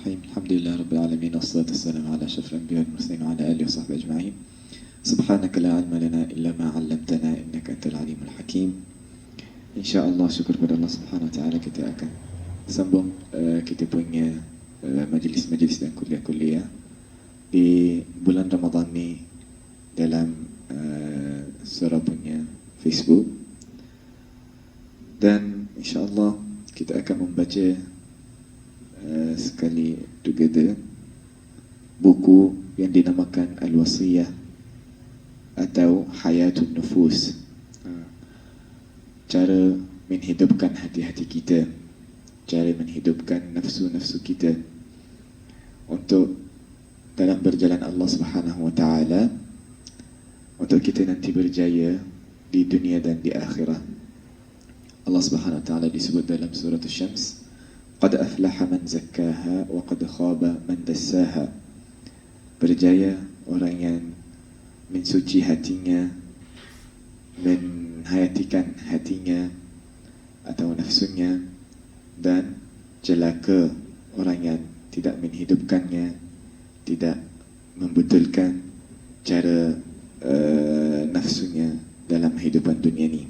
Bismillahirrahmanirrahim. Alhamdulillah Rabbil Alamin. Wassalatu wassalamu ala asyrafil anbiya'i wal mursalin wa ala alihi wa sahbihi ajma'in. Subhanaka la ilma lana illa ma 'allamtana innaka antal alimul hakim. InsyaAllah syukur pada Allah Subhanahu wa taala kita akan sambung kita punya majlis-majlis dan kuliah-kuliah di bulan Ramadan ni dalam surah punya Facebook. Dan insyaAllah kita akan membaca sekali together buku yang dinamakan Al-Wasiyah atau Hayatun Nufus, cara menghidupkan hati-hati kita, cara menghidupkan nafsu-nafsu kita untuk dalam berjalan Allah Subhanahu wa taala, untuk kita nanti berjaya di dunia dan di akhirat. Allah Subhanahu wa taala disebut dalam surah Asy-Syams, qad aflaha man zakkaha wa qad khaba man dassaha. Berjaya orang yang mensuci hatinya, menhayatikan hatinya atau nafsunya, dan celaka orang yang tidak menghidupkannya, tidak membetulkan cara nafsunya dalam kehidupan dunia ni.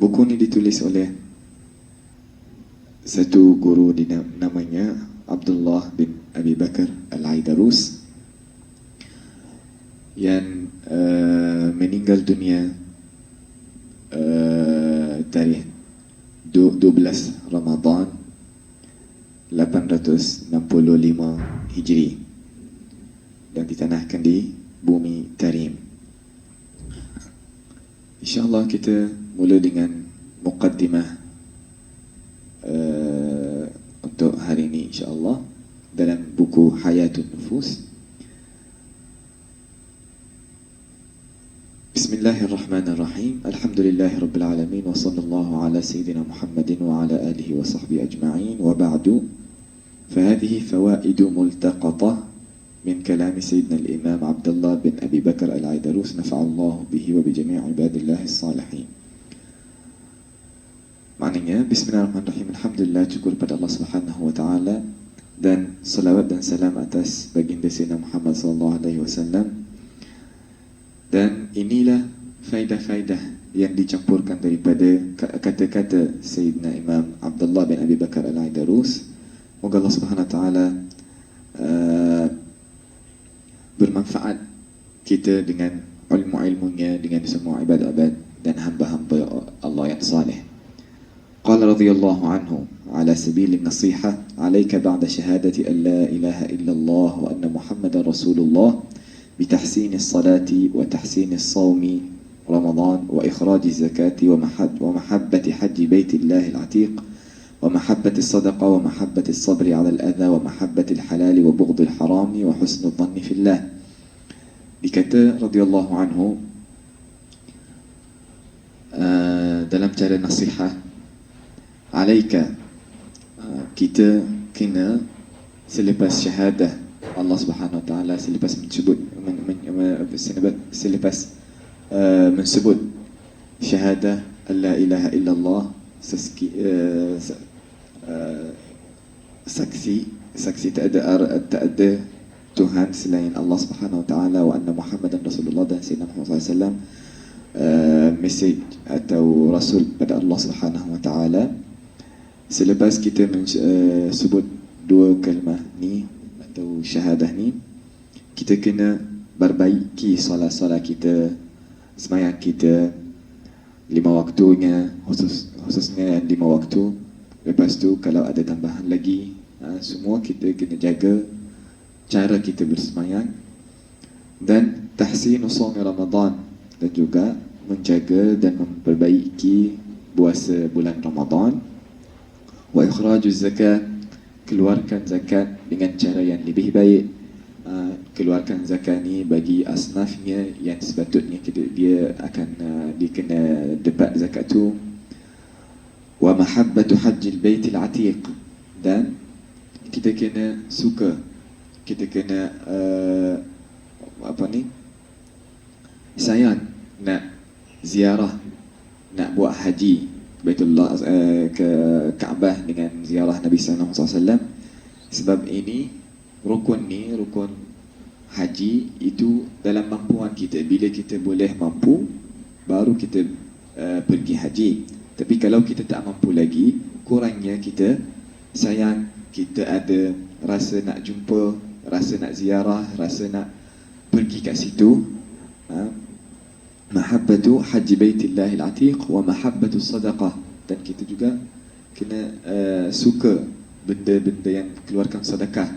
Buku ni ditulis oleh satu guru namanya Abdullah bin Abi Bakar Al-Aidarus yang meninggal dunia tarikh 12 Ramadan 865 Hijri dan ditanahkan di bumi Tarim. InsyaAllah kita mula dengan muqaddimah untuk hari ini insyaAllah dalam buku Hayatun Nufus. Bismillahirrahmanirrahim. Alhamdulillahi Rabbil Alamin. Wa sallallahu ala Sayyidina Muhammadin wa ala alihi wa sahbihi ajma'in. Wa ba'du. Fahadihi fawaidu multaqatah min kalami Sayyidina al-Imam Abdullah bin Abi Bakar Al-Aidarus. Nafa'allahu bihi wa bijami' ibadillahi salihin. Maknanya, Bismillahirrahmanirrahim. Alhamdulillah, syukur pada Allah Subhanahu wa taala, dan salawat dan salam atas baginda Sayyidina Muhammad sallallahu alaihi wasallam. Dan inilah faedah-faedah yang dicampurkan daripada kata-kata Sayyidina Imam Abdullah bin Abi Bakar Al-Aidarus. Moga Allah Subhanahu wa taala bermanfaat kita dengan ilmu-ilmunya, dengan semua ibadat dan hamba-hamba Allah yang saleh. قال رضي الله عنه على سبيل النصيحة عليك بعد شهادة أن لا إله إلا الله وأن محمد رسول الله بتحسين الصلاة وتحسين الصوم رمضان وإخراج الزكاة ومحبة حج بيت الله العتيق ومحبة الصدقة ومحبة الصبر على الأذى ومحبة الحلال وبغض الحرام وحسن الظن في الله. Dikata radhiyallahu anhu dalam cara nasihat, alaika, kita kena selepas syahadah Allah Subhanahu wa taala, selepas mensebut syahadah la ilaha illallah, saksi tak ada Tuhan selain Allah Subhanahu wa taala, wa anna Muhammadan Rasulullah, dan Sayyidina Muhammad sallallahu alaihi wasallam message atau rasul pada Allah Subhanahu wa taala. Selepas kita sebut dua kalimah ni atau syahadah ni, kita kena perbaiki solat-solat kita, sembahyang kita 5 waktunya, khususnya 5 waktu. Lepas tu kalau ada tambahan lagi, semua kita kena jaga cara kita bersembahyang, dan tahsinu shaum Ramadan, dan juga menjaga dan memperbaiki puasa bulan Ramadan. Wa ikhrajuz zakat, keluarkan zakat dengan cara yang lebih baik. Keluarkan zakat ni bagi asnafnya yang sepatutnya dia akan dikena dapat zakat tu. Wa mahabbatu hajjil baitil atiq, dan kita kena suka, kita kena sayang nak ziarah, nak buat haji Baitullah ke Kaabah dengan ziarah Nabi sallallahu alaihi wasallam. Sebab ini rukun haji itu dalam mampuan kita. Bila kita boleh mampu, baru kita pergi haji. Tapi kalau kita tak mampu lagi, kurangnya kita sayang, kita ada rasa nak jumpa, rasa nak ziarah, rasa nak pergi kat situ. Mahabbatu haji baitillahil atiq wa mahabbatu sadaqah. Dan kita juga kena suka benda-benda yang keluarkan sedekah.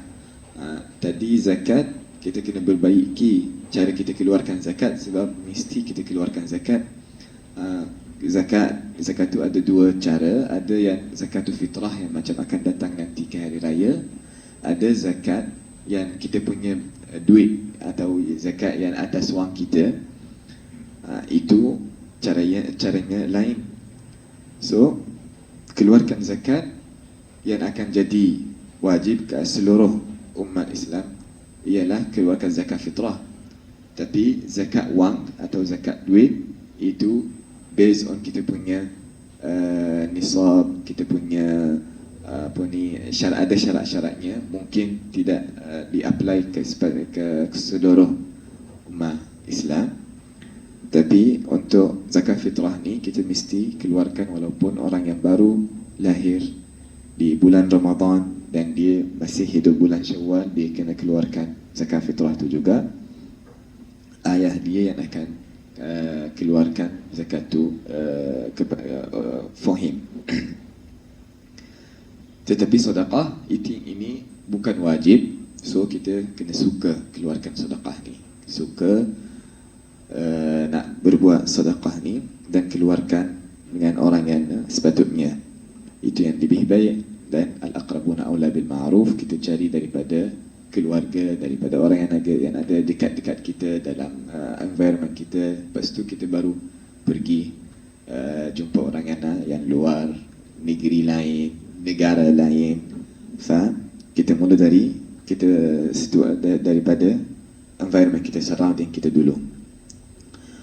Tadi zakat, kita kena perbaiki cara kita keluarkan zakat, sebab mesti kita keluarkan zakat. Zakat tu ada dua cara. Ada yang zakatul fitrah yang macam akan datang nanti ke hari raya. Ada zakat yang kita punya duit atau zakat yang atas wang kita. Itu caranya lain. So keluarkan zakat yang akan jadi wajib ke seluruh umat Islam ialah keluarkan zakat fitrah. Tapi zakat wang atau zakat duit itu based on kita punya nisab, kita punya ada syarat-syaratnya. Mungkin tidak di-apply ke seluruh umat Islam. Tapi untuk zakat fitrah ni kita mesti keluarkan walaupun orang yang baru lahir di bulan Ramadan dan dia masih hidup bulan Syawal, dia kena keluarkan zakat fitrah tu juga. Ayah dia yang akan keluarkan zakat tu for him. Tetapi sedekah ini bukan wajib. So kita kena suka keluarkan sedekah ni, suka nak berbuat sedekah ni dan keluarkan dengan orang yang sepatutnya. Itu yang lebih baik. Dan al-aqrabuna aula bil ma'ruf, kita cari daripada keluarga, daripada orang yang ada dekat-dekat kita dalam environment kita. Lepas tu kita baru pergi jumpa orang yang luar, negeri lain, negara lain. Faham? Kita mula daripada environment kita, surrounding kita dulu.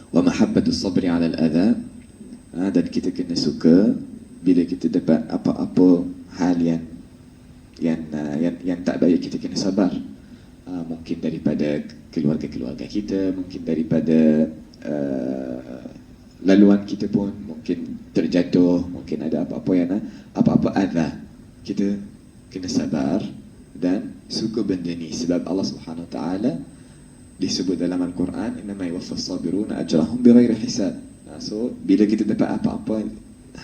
Wa mahabbatu sabri 'ala al-adha, dan kita kena suka bila kita dapat apa-apa hal yang tak baik, kita kena sabar. Mungkin daripada keluarga kita, mungkin daripada laluan kita pun, mungkin terjatuh, mungkin ada apa-apa adha. Kita kena sabar dan suka benda ni. Sebab Allah Subhanahu Wa Taala disebut dalam Al-Quran, innama yuwaffas sabiruna ajrahum bighairi hisab. So bila kita dapat apa-apa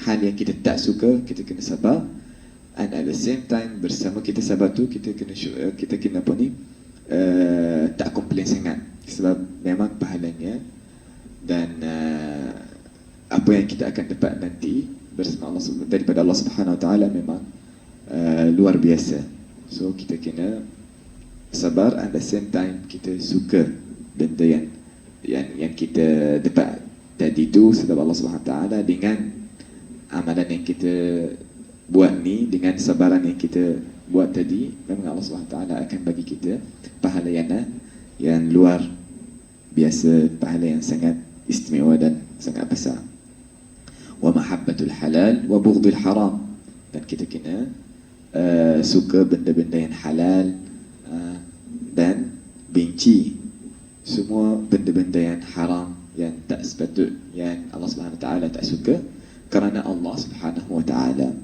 hal yang kita tak suka, kita kena sabar. And at the same time, bersama kita sabar tu, kita kena tak komplain sangat. Sebab memang pahalanya dan apa yang kita akan dapat nanti bersama Allah daripada Allah Subhanahu Wa Taala memang luar biasa. So kita kena sabar, at the same time kita suka benda yang kita dapat tadi tu. Sebab Allah Subhanahu Wa Taala dengan amalan yang kita buat ni, dengan sabaran yang kita buat tadi, memang Allah Subhanahu Wa Taala akan bagi kita pahala yang luar biasa, pahala yang sangat istimewa dan sangat besar. Wa mahabbatul halal wa bughdul haram, dan kita kena suka benda-benda yang halal dan benci semua benda-benda yang haram, yang tak sepatut, yang Allah Subhanahu Wa Taala tak suka, kerana Allah Subhanahu Wa Taala.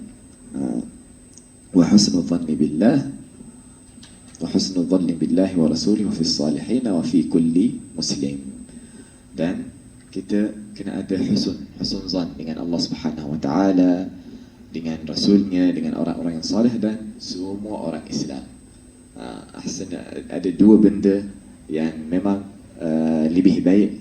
Wa husnul dhanni billah wa rasulihi wa fi salihin wa fi kulli muslim. Dan kita kena ada husn zan dengan Allah Subhanahu Wa Taala, dengan rasulnya, dengan orang-orang yang salih dan semua orang Islam. Ada dua benda yang memang lebih baik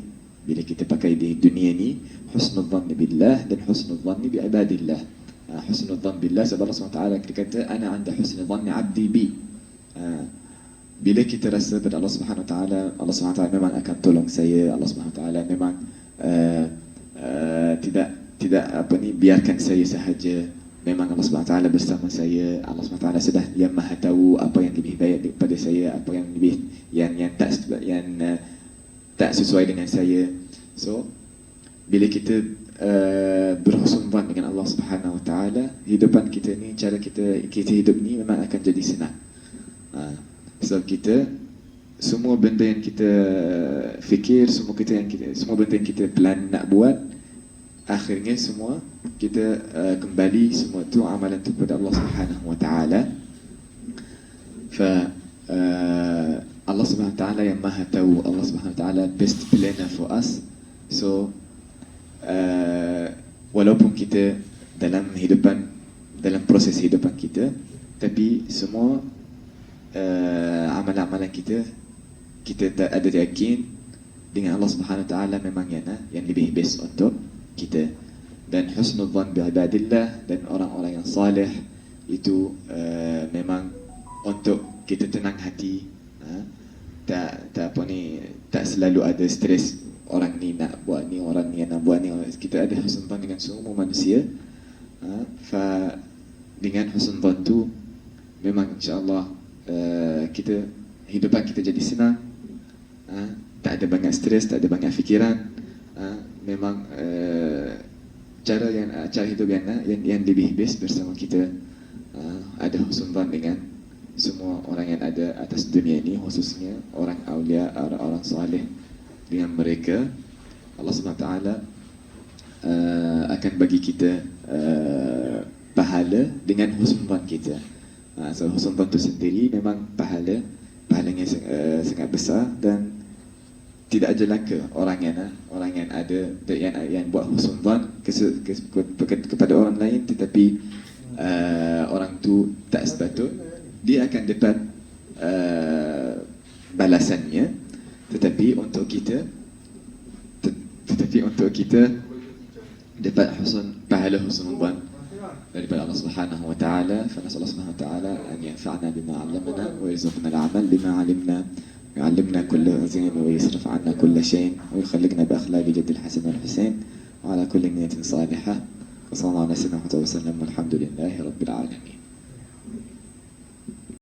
bila kita pakai di dunia ni, husnul dhanni billah dan husnul dhanni bi ibadillah. Husnul dhanni billah, sebab Allah SWT kita kata ana 'inda husnul dhanni 'abdi bi. Bila kita rasa pada Allah Subhanahu Wa Taala, Allah Subhanahu Wa Taala memang akan tolong saya, Allah Subhanahu Wa Taala memang tidak biarkan saya sahaja. Memang Allah Subhanahu Wa Taala bersama saya. Allah Subhanahu Wa Taala sudah yang maha tahu apa yang lebih baik daripada saya, apa yang lebih yang tak sesuai dengan saya. So bila kita berhusnuzan dengan Allah Subhanahu Wa Taala, hidupan kita ni, cara kita hidup ni memang akan jadi senang. Sebab kita, semua benda yang kita fikir, semua benda yang kita plan nak buat, akhirnya semua kita kembali semua tu amalan tu kepada Allah Subhanahu wa taala. Allah Subhanahu wa taala yang Maha tahu, Allah Subhanahu wa taala best planner for us. So walaupun kita dalam proses hidupan kita, tapi semua amalan-amalan kita tak ada yakin dengan Allah Subhanahu wa taala memang yang lebih best untuk kita. Dan husnul dhan bi ibadillah, dan orang-orang yang salih itu memang untuk kita tenang hati, tak selalu ada stres orang ni nak buat ni, orang ni nak buat ni. Kita ada husnul dhan dengan semua manusia. Dengan husnul dhan tu memang insya-Allah hidupan kita jadi senang, tak ada banyak stres, tak ada banyak fikiran. Memang cara hidup yang lebih best bersama kita, ada husnul dhan dengan semua orang yang ada atas dunia ini, khususnya orang awliya, orang salih. Dengan mereka Allah Subhanahu wa taala akan bagi kita pahala dengan husnul dhan kita. So husnul dhan itu sendiri memang pahalanya sangat besar, dan tidak jelaka orang yang ada yang buat husnul dhan kepada orang lain, tetapi orang tu tak sepatut, dia akan dapat balasannya, tetapi untuk kita dapat pahala husnul dhan daripada Allah Subhanahu wa taala. Fa nas'al Allah Subhanahu wa taala an yanfa'na bima 'allamana wa yarzuqna al-'amal bima 'alimna, ويعلمنا كل زين ويصرف عنا كل شيء ويخلقنا بأخلاق جد الحسن والحسين وعلى كل نية صالحة. وصلى الله على سيدنا محمد وسلم والحمد لله رب العالمين.